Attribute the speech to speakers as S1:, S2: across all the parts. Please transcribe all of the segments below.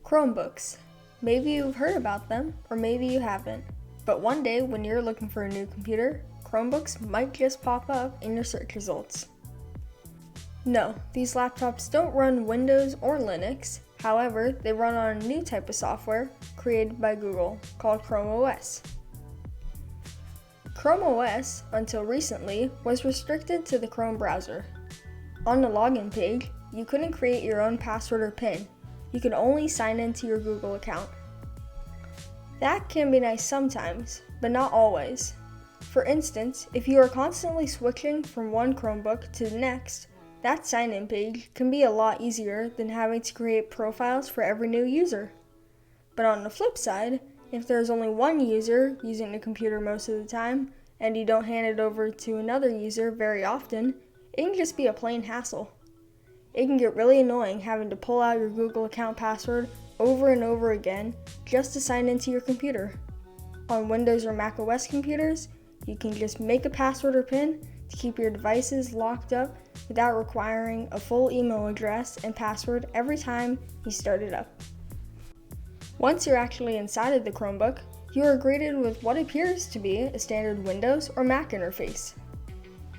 S1: Chromebooks. Maybe you've heard about them, or maybe you haven't. But one day when you're looking for a new computer, Chromebooks might just pop up in your search results. No, these laptops don't run Windows or Linux. However, they run on a new type of software created by Google called Chrome OS. Chrome OS, until recently, was restricted to the Chrome browser. On the login page, you couldn't create your own password or PIN. You could only sign into your Google account. That can be nice sometimes, but not always. For instance, if you are constantly switching from one Chromebook to the next, that sign-in page can be a lot easier than having to create profiles for every new user. But on the flip side, if there's only one user using the computer most of the time, and you don't hand it over to another user very often, it can just be a plain hassle. It can get really annoying having to pull out your Google account password over and over again just to sign into your computer. On Windows or Mac OS computers, you can just make a password or PIN to keep your devices locked up without requiring a full email address and password every time you start it up. Once you're actually inside of the Chromebook, you are greeted with what appears to be a standard Windows or Mac interface.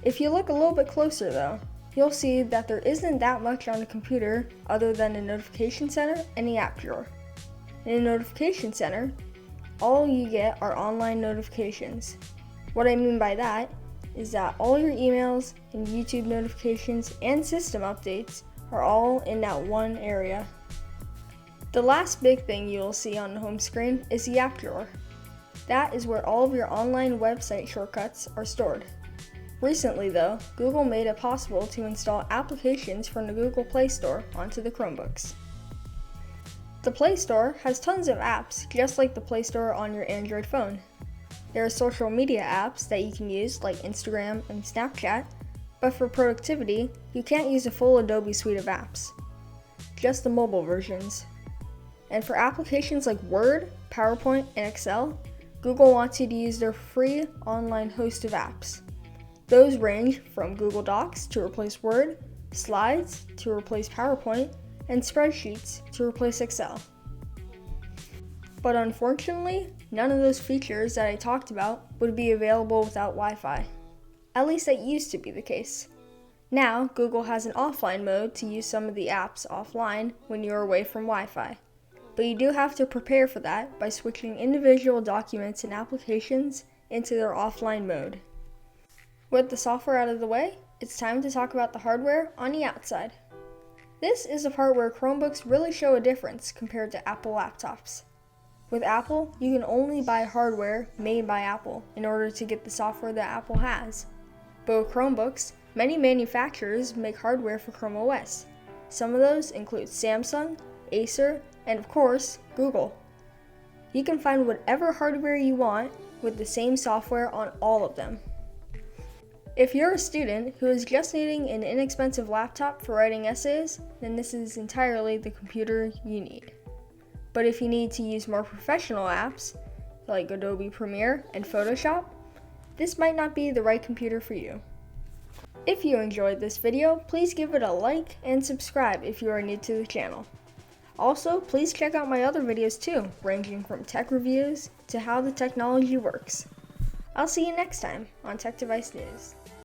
S1: If you look a little bit closer though, you'll see that there isn't that much on the computer other than the notification center and the app drawer. In the notification center, all you get are online notifications. What I mean by that is that all your emails and YouTube notifications and system updates are all in that one area. The last big thing you will see on the home screen is the app drawer. That is where all of your online website shortcuts are stored. Recently though, Google made it possible to install applications from the Google Play Store onto the Chromebooks. The Play Store has tons of apps just like the Play Store on your Android phone. There are social media apps that you can use like Instagram and Snapchat, but for productivity, you can't use a full Adobe suite of apps, just the mobile versions. And for applications like Word, PowerPoint, and Excel, Google wants you to use their free online host of apps. Those range from Google Docs to replace Word, Slides to replace PowerPoint, and Spreadsheets to replace Excel. But unfortunately, none of those features that I talked about would be available without Wi-Fi. At least that used to be the case. Now, Google has an offline mode to use some of the apps offline when you're away from Wi-Fi. But you do have to prepare for that by switching individual documents and applications into their offline mode. With the software out of the way, it's time to talk about the hardware on the outside. This is the part where Chromebooks really show a difference compared to Apple laptops. With Apple, you can only buy hardware made by Apple in order to get the software that Apple has. But with Chromebooks, many manufacturers make hardware for Chrome OS. Some of those include Samsung, Acer, and of course, Google. You can find whatever hardware you want with the same software on all of them. If you're a student who is just needing an inexpensive laptop for writing essays, then this is entirely the computer you need. But if you need to use more professional apps, like Adobe Premiere and Photoshop, this might not be the right computer for you. If you enjoyed this video, please give it a like and subscribe if you are new to the channel. Also, please check out my other videos too, ranging from tech reviews to how the technology works. I'll see you next time on Tech Device News.